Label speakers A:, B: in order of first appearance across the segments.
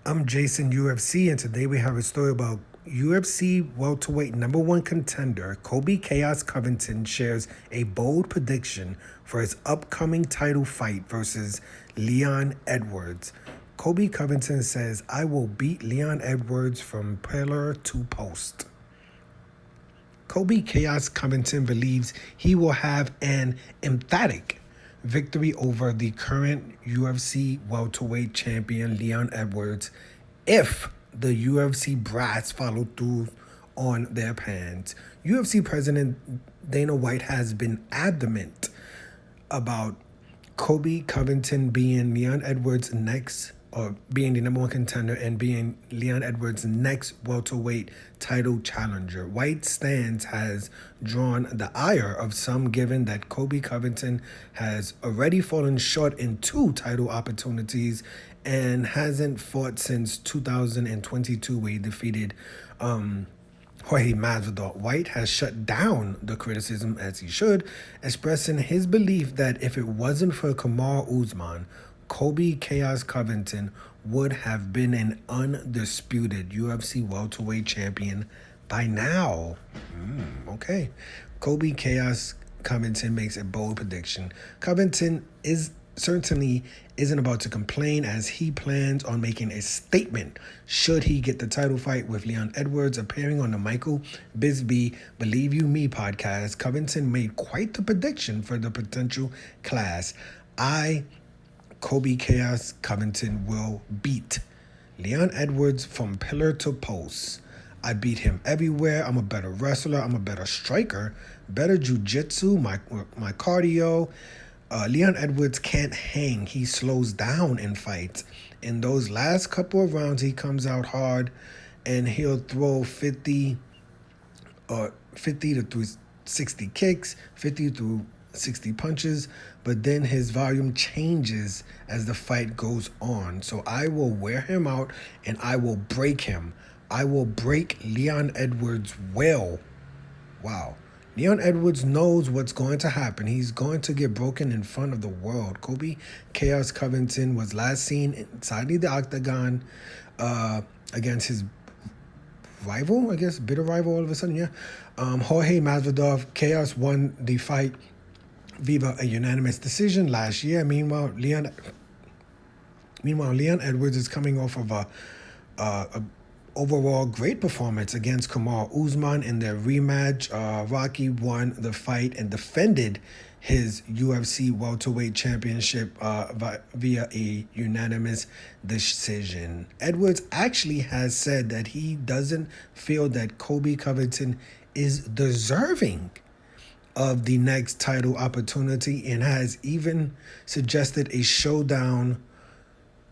A: I'm Jason UFC, and today we have a story about UFC welterweight number one contender Colby Chaos Covington shares a bold prediction for his upcoming title fight versus Leon Edwards. Colby Covington says, "I will beat Leon Edwards from pillar to post." Colby Chaos Covington believes he will have an emphatic victory over the current UFC welterweight champion Leon Edwards if the UFC brass follow through on their plans. UFC President Dana White has been adamant about Colby Covington being Leon Edwards' next, or being the number one contender and being Leon Edwards' next welterweight title challenger. White's stance has drawn the ire of some, given that Colby Covington has already fallen short in two title opportunities and hasn't fought since 2022, where he defeated Jorge Masvidal. White has shut down the criticism, as he should, expressing his belief that if it wasn't for Kamaru Usman, Colby Chaos Covington would have been an undisputed UFC welterweight champion by now. Okay. Colby Chaos Covington makes a bold prediction. Covington certainly isn't about to complain, as he plans on making a statement should he get the title fight with Leon Edwards. Appearing on the Michael Bisbee Believe You Me podcast, Covington made quite the prediction for the potential clash. Colby Chaos Covington will beat Leon Edwards from pillar to post. I beat him everywhere. I'm a better wrestler. I'm a better striker, better jiu-jitsu, my cardio. Leon Edwards can't hang. He slows down in fights. In those last couple of rounds, he comes out hard, and he'll throw 50 to 60 kicks, 50 through 60 punches, but then his volume changes as the fight goes on. So I will wear him out and I will break him. I will break Leon Edwards well. Wow. Leon Edwards knows what's going to happen. He's going to get broken in front of the world. Colby Chaos Covington was last seen inside the octagon against his rival, I guess, bitter rival all of a sudden, yeah. Jorge Masvidal. Chaos won the fight via a unanimous decision last year. Meanwhile, Leon Edwards is coming off of a overall great performance against Kamaru Usman in their rematch. Rocky won the fight and defended his UFC welterweight championship via a unanimous decision. Edwards actually has said that he doesn't feel that Colby Covington is deserving of the next title opportunity, and has even suggested a showdown.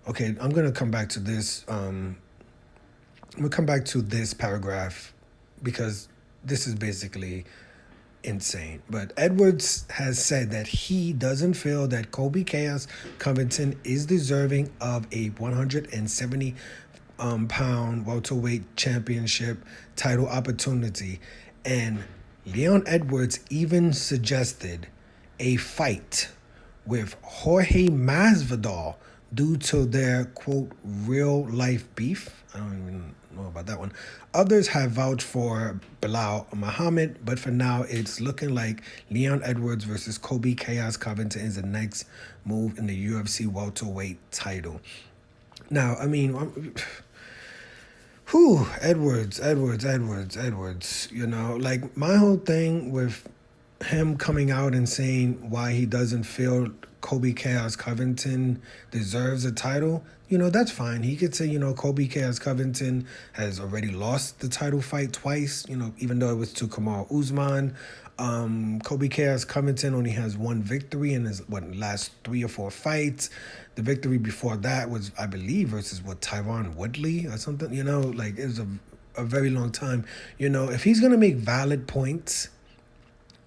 A: Okay, I'm going to come back to this. I'm going to come back to this paragraph because this is basically insane. But Edwards has said that he doesn't feel that Colby Chaos Covington is deserving of a 170 pound welterweight championship title opportunity. And Leon Edwards even suggested a fight with Jorge Masvidal due to their, quote, real-life beef. I don't even know about that one. Others have vouched for Belal Muhammad, but for now, it's looking like Leon Edwards versus Colby Chaos Covington is the next move in the UFC welterweight title. Now, I mean, Edwards. You know, like, my whole thing with him coming out and saying why he doesn't feel Colby Chaos Covington deserves a title, you know, that's fine. He could say, you know, Colby Chaos Covington has already lost the title fight twice, you know, even though it was to Kamaru Usman. Colby Chaos Covington only has one victory in his last 3 or 4 fights. The victory before that was, I believe, versus Tyron Woodley or something. You know, like, it was a very long time. You know, if he's gonna make valid points,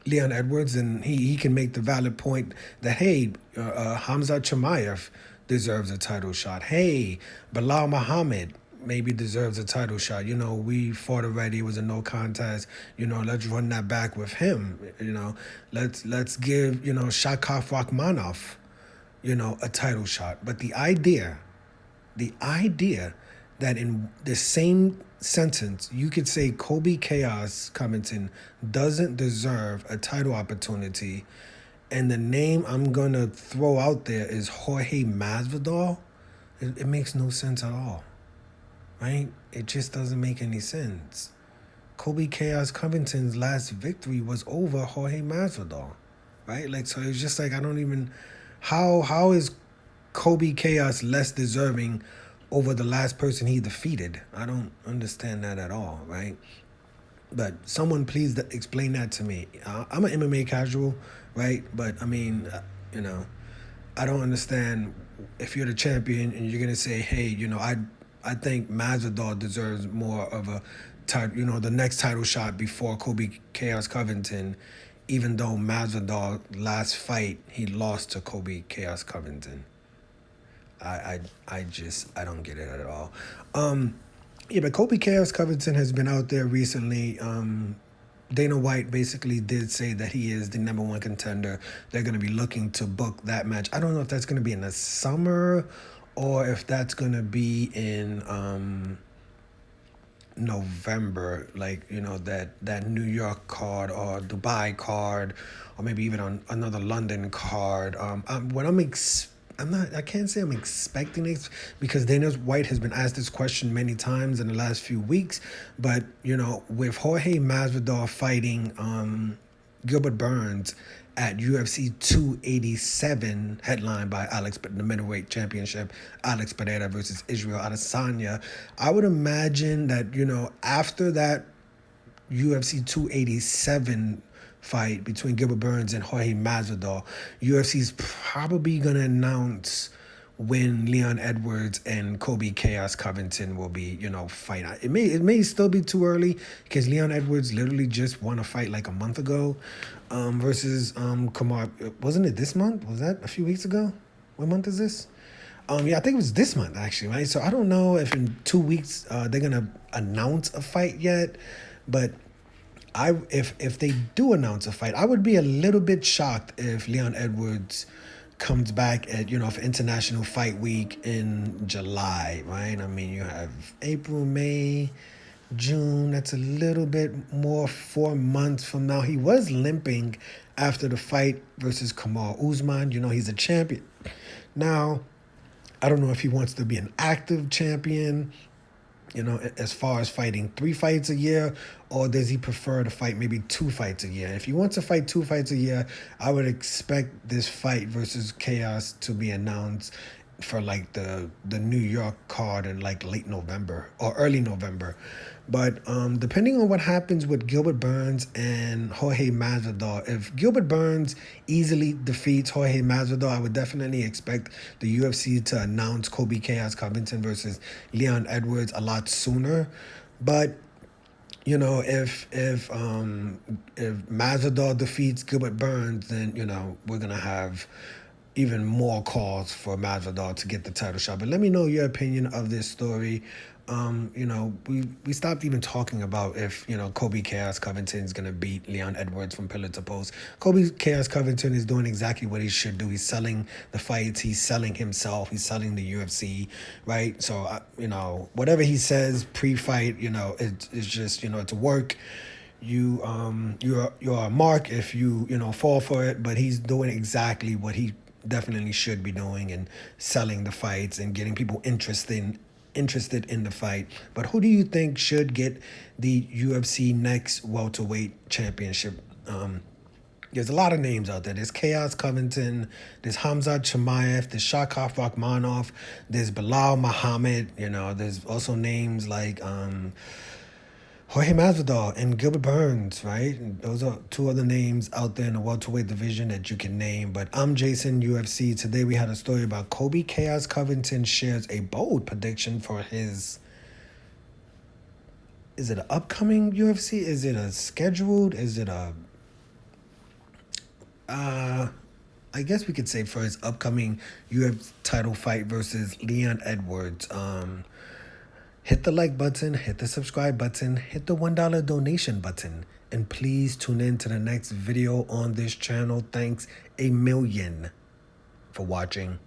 A: Leon Edwards, and he can make the valid point that, hey, Hamza Chimaev deserves a title shot. Hey, Belal Muhammad maybe deserves a title shot. You know, we fought already. It was a no contest. You know, let's run that back with him. You know, let's give, you know, Shakov Rakhmonov, you know, a title shot. But the idea that in the same sentence, you could say Colby Chaos Covington doesn't deserve a title opportunity, and the name I'm going to throw out there is Jorge Masvidal. It makes no sense at all, right? It just doesn't make any sense. Colby Chaos Covington's last victory was over Jorge Masvidal, right? Like, so it's just like, I don't even, how is Colby Chaos less deserving over the last person he defeated? I don't understand that at all, right? But someone please explain that to me. I'm an MMA casual, right? But I mean, I don't understand if you're the champion and you're gonna say, hey, I think Masvidal deserves more of a title, the next title shot before Colby Chaos Covington, even though Masvidal last fight he lost to Colby Chaos Covington. I don't get it at all. Yeah, but Colby Chaos Covington has been out there recently. Dana White basically did say that he is the number one contender. They're going to be looking to book that match. I don't know if that's going to be in the summer or if that's going to be in November, like, that New York card or Dubai card, or maybe even on another London card. I can't say I'm expecting it because Dana White has been asked this question many times in the last few weeks. But, with Jorge Masvidal fighting Gilbert Burns at UFC 287, headlined by the middleweight championship, Alex Pereira versus Israel Adesanya, I would imagine that, after that UFC 287 fight between Gilbert Burns and Jorge Masvidal, UFC's probably going to announce when Leon Edwards and Colby Chaos Covington will be, fight. It may still be too early because Leon Edwards literally just won a fight like a month ago versus Kamar. Wasn't it this month? Was that a few weeks ago? What month is this? Yeah, I think it was this month actually, right? So I don't know if in 2 weeks they're going to announce a fight yet, but if they do announce a fight, I would be a little bit shocked if Leon Edwards comes back at, for International Fight Week in July, right? I mean, you have April, May, June. That's a little bit more 4 months from now. He was limping after the fight versus Kamaru Usman. He's a champion. Now, I don't know if he wants to be an active champion, as far as fighting 3 fights a year, or does he prefer to fight maybe 2 fights a year? If he wants to fight 2 fights a year, I would expect this fight versus Chaos to be announced for like the New York card in like late November or early November. But depending on what happens with Gilbert Burns and Jorge Masvidal, if Gilbert Burns easily defeats Jorge Masvidal, I would definitely expect the UFC to announce Colby Chaos Covington versus Leon Edwards a lot sooner. But if Masvidal defeats Gilbert Burns, then we're gonna have even more calls for Masvidal to get the title shot. But let me know your opinion of this story. We stopped even talking about if, Colby Chaos Covington is going to beat Leon Edwards from pillar to post. Colby Chaos Covington is doing exactly what he should do. He's selling the fights. He's selling himself. He's selling the UFC, right? So, whatever he says pre-fight, it's just, it's work. You're a mark if you, fall for it, but he's doing exactly what he definitely should be doing and selling the fights and getting people interested in the fight. But who do you think should get the UFC next welterweight championship? There's a lot of names out there. There's Chaos Covington, there's Hamzat Chimaev, there's Shavkat Rakhmonov, there's Bilal Muhammad. There's also names like Jorge Masvidal and Gilbert Burns, right? And those are 2 other names out there in the welterweight division that you can name. But I'm Jason, UFC. Today we had a story about Colby Chaos Covington shares a bold prediction for his... Is it an upcoming UFC? Is it a scheduled? Is it a... I guess we could say for his upcoming UFC title fight versus Leon Edwards. Hit the like button, hit the subscribe button, hit the $1 donation button, and please tune in to the next video on this channel. Thanks a million for watching.